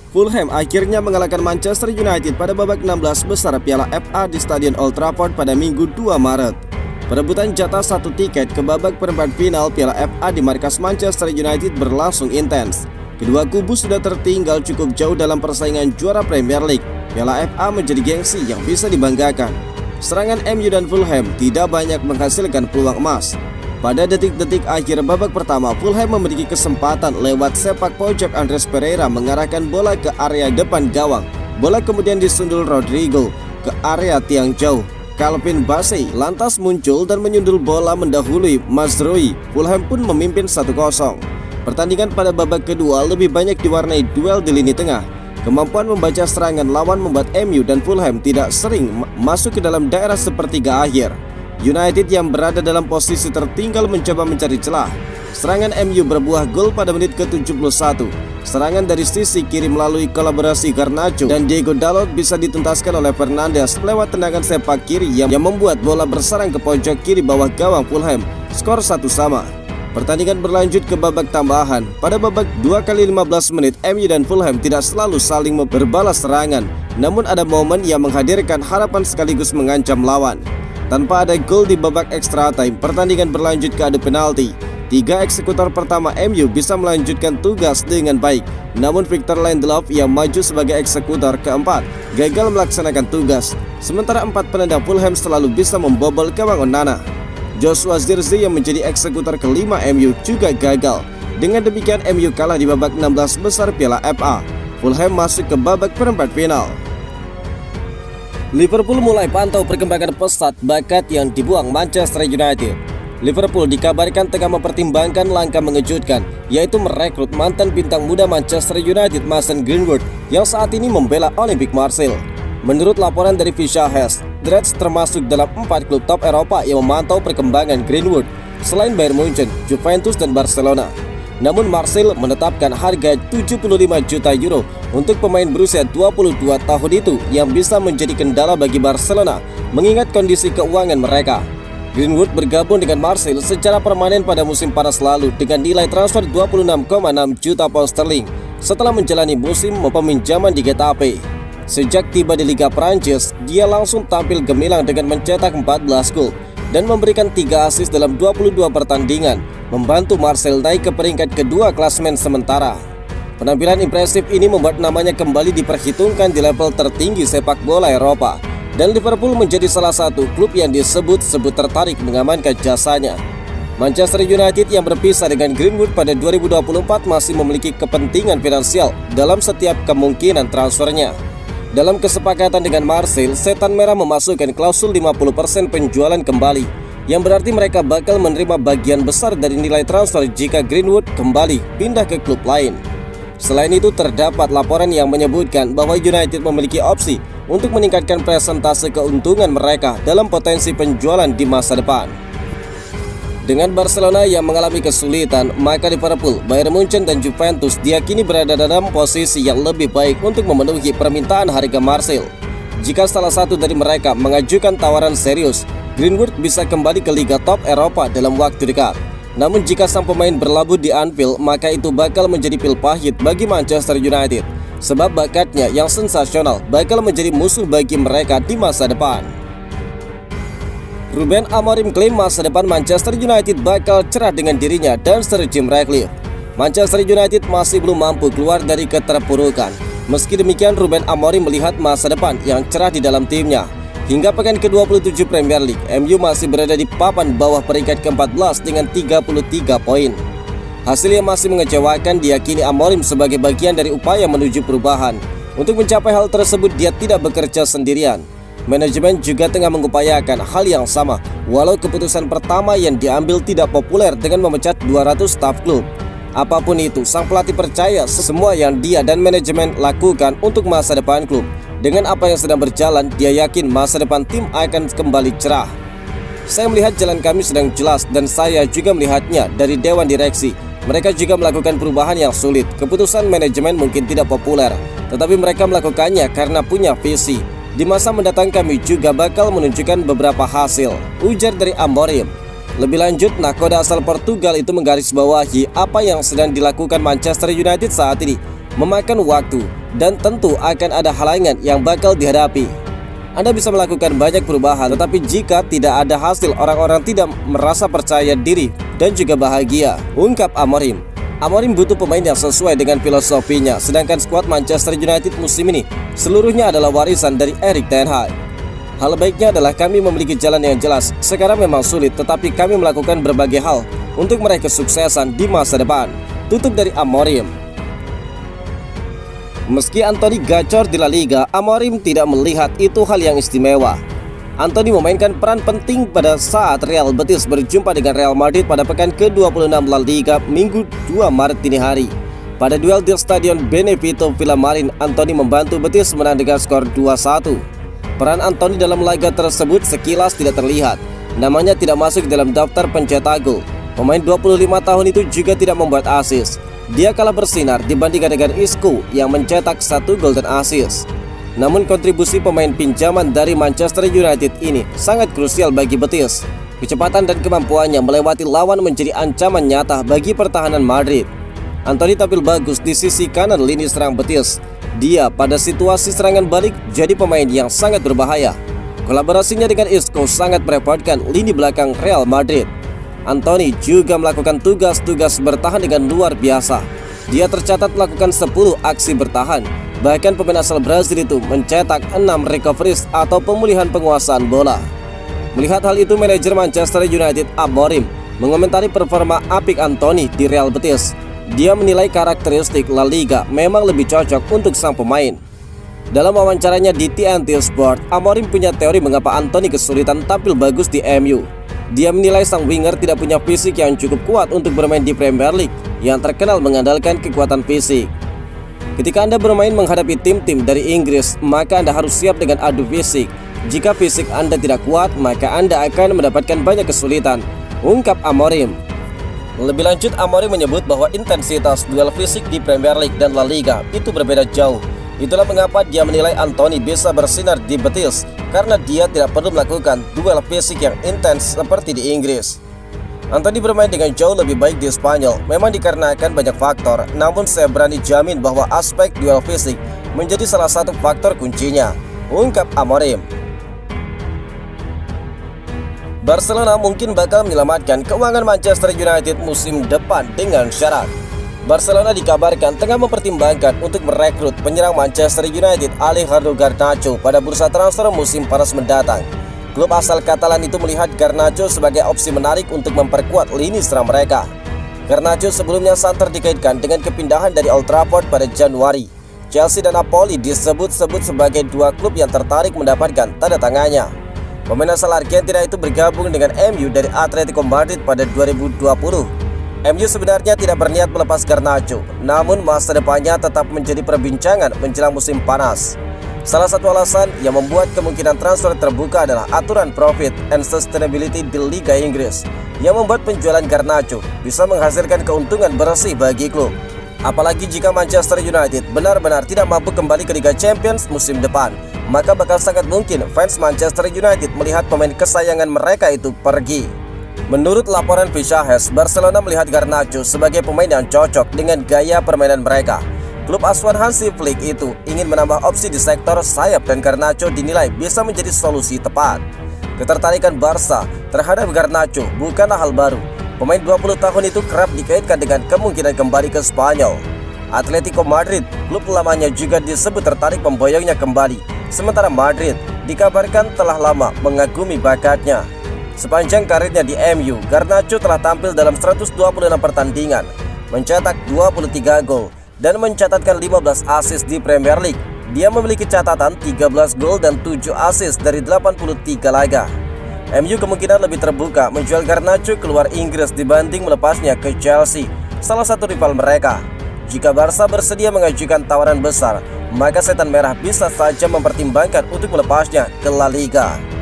Fulham akhirnya mengalahkan Manchester United pada babak 16 besar Piala FA di Stadion Old Trafford pada Minggu 2 Maret. Perebutan jatah satu tiket ke babak perempat final Piala FA di markas Manchester United berlangsung intens. Kedua kubu sudah tertinggal cukup jauh dalam persaingan juara Premier League. Piala FA menjadi gengsi yang bisa dibanggakan. Serangan MU dan Fulham tidak banyak menghasilkan peluang emas. Pada detik-detik akhir babak pertama, Fulham memiliki kesempatan lewat sepak pojok Andreas Pereira mengarahkan bola ke area depan gawang. Bola kemudian disundul Rodrigo ke area tiang jauh. Calvin Bassey lantas muncul dan menyundul bola mendahului Mazraoui. Fulham pun memimpin 1-0. Pertandingan pada babak kedua lebih banyak diwarnai duel di lini tengah. Kemampuan membaca serangan lawan membuat MU dan Fulham tidak sering masuk ke dalam daerah sepertiga akhir. United yang berada dalam posisi tertinggal mencoba mencari celah. Serangan MU berbuah gol pada menit ke-71. Serangan dari sisi kiri melalui kolaborasi Garnacho dan Diego Dalot bisa dituntaskan oleh Fernandes lewat tendangan sepak kiri yang membuat bola bersarang ke pojok kiri bawah gawang Fulham. Skor 1-1. Pertandingan berlanjut ke babak tambahan. Pada babak 2 kali 15 menit, MU dan Fulham tidak selalu saling berbalas serangan. Namun ada momen yang menghadirkan harapan sekaligus mengancam lawan. Tanpa ada gol di babak extra time, pertandingan berlanjut ke adu penalti. 3 eksekutor pertama MU bisa melanjutkan tugas dengan baik. Namun Victor Lindelof yang maju sebagai eksekutor keempat gagal melaksanakan tugas. Sementara 4 penendang Fulham selalu bisa membobol gawang Onana. Joshua Zirkzee yang menjadi eksekutor kelima MU juga gagal. Dengan demikian MU kalah di babak 16 besar Piala FA. Fulham masuk ke babak perempat final. Liverpool mulai pantau perkembangan pesat bakat yang dibuang Manchester United. Liverpool dikabarkan tengah mempertimbangkan langkah mengejutkan, yaitu merekrut mantan bintang muda Manchester United Mason Greenwood yang saat ini membela Olympique Marseille. Menurut laporan dari Visa Has, The Reds termasuk dalam 4 klub top Eropa yang memantau perkembangan Greenwood selain Bayern Munchen, Juventus dan Barcelona. Namun Marseille menetapkan harga 75 juta euro untuk pemain berusia 22 tahun itu yang bisa menjadi kendala bagi Barcelona mengingat kondisi keuangan mereka. Greenwood bergabung dengan Marseille secara permanen pada musim panas lalu dengan nilai transfer 26,6 juta pound sterling setelah menjalani musim peminjaman di Getafe. Sejak tiba di Liga Prancis, dia langsung tampil gemilang dengan mencetak 14 gol dan memberikan 3 assist dalam 22 pertandingan, membantu Marseille naik ke peringkat kedua klasemen sementara. Penampilan impresif ini membuat namanya kembali diperhitungkan di level tertinggi sepak bola Eropa, dan Liverpool menjadi salah satu klub yang disebut-sebut tertarik mengamankan jasanya. Manchester United yang berpisah dengan Greenwood pada 2024 masih memiliki kepentingan finansial dalam setiap kemungkinan transfernya. Dalam kesepakatan dengan Marseille, Setan Merah memasukkan klausul 50% penjualan kembali, yang berarti mereka bakal menerima bagian besar dari nilai transfer jika Greenwood kembali pindah ke klub lain. Selain itu, terdapat laporan yang menyebutkan bahwa United memiliki opsi untuk meningkatkan presentase keuntungan mereka dalam potensi penjualan di masa depan. Dengan Barcelona yang mengalami kesulitan, maka Liverpool, Bayern Munchen dan Juventus diyakini berada dalam posisi yang lebih baik untuk memenuhi permintaan harga Marseille. Jika salah satu dari mereka mengajukan tawaran serius, Greenwood bisa kembali ke Liga Top Eropa dalam waktu dekat. Namun jika sang pemain berlabuh di Anfield, maka itu bakal menjadi pil pahit bagi Manchester United, sebab bakatnya yang sensasional bakal menjadi musuh bagi mereka di masa depan. Ruben Amorim klaim masa depan Manchester United bakal cerah dengan dirinya dan Sir Jim Ratcliffe. Manchester United masih belum mampu keluar dari keterpurukan. Meski demikian, Ruben Amorim melihat masa depan yang cerah di dalam timnya. Hingga pekan ke-27 Premier League, MU masih berada di papan bawah peringkat ke-14 dengan 33 poin. Hasil yang masih mengecewakan diyakini Amorim sebagai bagian dari upaya menuju perubahan. Untuk mencapai hal tersebut, dia tidak bekerja sendirian. Manajemen juga tengah mengupayakan hal yang sama, walau keputusan pertama yang diambil tidak populer dengan memecat 200 staf klub. Apapun itu, sang pelatih percaya semua yang dia dan manajemen lakukan untuk masa depan klub. Dengan apa yang sedang berjalan, dia yakin masa depan tim akan kembali cerah. Saya melihat jalan kami sedang jelas dan saya juga melihatnya dari Dewan Direksi. Mereka juga melakukan perubahan yang sulit. Keputusan manajemen mungkin tidak populer, tetapi mereka melakukannya karena punya visi. Di masa mendatang kami juga bakal menunjukkan beberapa hasil, ujar dari Amorim. Lebih lanjut, nakoda asal Portugal itu menggarisbawahi apa yang sedang dilakukan Manchester United saat ini memakan waktu. dan tentu akan ada halangan yang bakal dihadapi. Anda bisa melakukan banyak perubahan, tetapi jika tidak ada hasil, orang-orang tidak merasa percaya diri dan juga bahagia, ungkap Amorim. Amorim butuh pemain yang sesuai dengan filosofinya, sedangkan skuad Manchester United musim ini seluruhnya adalah warisan dari Erik ten Hag. Hal baiknya adalah kami memiliki jalan yang jelas. Sekarang memang sulit, tetapi kami melakukan berbagai hal untuk meraih kesuksesan di masa depan, tutup dari Amorim. Meski Antony gacor di La Liga, Amorim tidak melihat itu hal yang istimewa. Antony memainkan peran penting pada saat Real Betis berjumpa dengan Real Madrid pada pekan ke-26 La Liga Minggu 2 Maret dini hari. Pada duel di Stadion Benito Villamarín, Antony membantu Betis menang dengan skor 2-1. Peran Antony dalam laga tersebut sekilas tidak terlihat. Namanya tidak masuk dalam daftar pencetak gol. Pemain 25 tahun itu juga tidak membuat assist. Dia kalah bersinar dibandingkan dengan Isco yang mencetak 1 gol dan assist. Namun kontribusi pemain pinjaman dari Manchester United ini sangat krusial bagi Betis. Kecepatan dan kemampuannya melewati lawan menjadi ancaman nyata bagi pertahanan Madrid. Antony tampil bagus di sisi kanan lini serang Betis. Dia pada situasi serangan balik jadi pemain yang sangat berbahaya. Kolaborasinya dengan Isco sangat merepotkan lini belakang Real Madrid. Antony juga melakukan tugas-tugas bertahan dengan luar biasa. Dia tercatat melakukan 10 aksi bertahan. Bahkan pemain asal Brazil itu mencetak 6 recoveries atau pemulihan penguasaan bola. Melihat hal itu, manajer Manchester United Amorim mengomentari performa apik Antony di Real Betis. Dia menilai karakteristik La Liga memang lebih cocok untuk sang pemain. Dalam wawancaranya di TNT Sport, Amorim punya teori mengapa Antony kesulitan tampil bagus di MU. Dia menilai sang winger tidak punya fisik yang cukup kuat untuk bermain di Premier League yang terkenal mengandalkan kekuatan fisik. Ketika Anda bermain menghadapi tim-tim dari Inggris, maka Anda harus siap dengan adu fisik. Jika fisik Anda tidak kuat, maka Anda akan mendapatkan banyak kesulitan, ungkap Amorim. Lebih lanjut, Amorim menyebut bahwa intensitas duel fisik di Premier League dan La Liga itu berbeda jauh. Itulah mengapa dia menilai Antony bisa bersinar di Betis, karena dia tidak perlu melakukan duel fisik yang intens seperti di Inggris. Antony bermain dengan jauh lebih baik di Spanyol memang dikarenakan banyak faktor, namun saya berani jamin bahwa aspek duel fisik menjadi salah satu faktor kuncinya, ungkap Amorim. Barcelona mungkin bakal menyelamatkan keuangan Manchester United musim depan dengan syarat. Barcelona dikabarkan tengah mempertimbangkan untuk merekrut penyerang Manchester United Alejandro Garnacho pada bursa transfer musim panas mendatang. Klub asal Katalan itu melihat Garnacho sebagai opsi menarik untuk memperkuat lini serang mereka. Garnacho sebelumnya santer dikaitkan dengan kepindahan dari Old Trafford pada Januari. Chelsea dan Napoli disebut-sebut sebagai dua klub yang tertarik mendapatkan tanda tangannya. Pemain asal Argentina itu bergabung dengan MU dari Atletico Madrid pada 2020. MU sebenarnya tidak berniat melepas Garnacho, namun masa depannya tetap menjadi perbincangan menjelang musim panas. Salah satu alasan yang membuat kemungkinan transfer terbuka adalah aturan profit and sustainability di Liga Inggris yang membuat penjualan Garnacho bisa menghasilkan keuntungan bersih bagi klub. Apalagi jika Manchester United benar-benar tidak mampu kembali ke Liga Champions musim depan, maka bakal sangat mungkin fans Manchester United melihat pemain kesayangan mereka itu pergi. Menurut laporan Visahes, Barcelona melihat Garnacho sebagai pemain yang cocok dengan gaya permainan mereka. Klub asuhan Hansi Flick itu ingin menambah opsi di sektor sayap dan Garnacho dinilai bisa menjadi solusi tepat. Ketertarikan Barca terhadap Garnacho bukanlah hal baru. Pemain 20 tahun itu kerap dikaitkan dengan kemungkinan kembali ke Spanyol. Atletico Madrid, klub lamanya, juga disebut tertarik memboyongnya kembali. Sementara Madrid dikabarkan telah lama mengagumi bakatnya. Sepanjang karirnya di MU, Garnacho telah tampil dalam 126 pertandingan, mencetak 23 gol, dan mencatatkan 15 assist di Premier League. Dia memiliki catatan 13 gol dan 7 assist dari 83 laga. MU kemungkinan lebih terbuka menjual Garnacho keluar Inggris dibanding melepasnya ke Chelsea, salah satu rival mereka. Jika Barca bersedia mengajukan tawaran besar, maka Setan Merah bisa saja mempertimbangkan untuk melepasnya ke La Liga.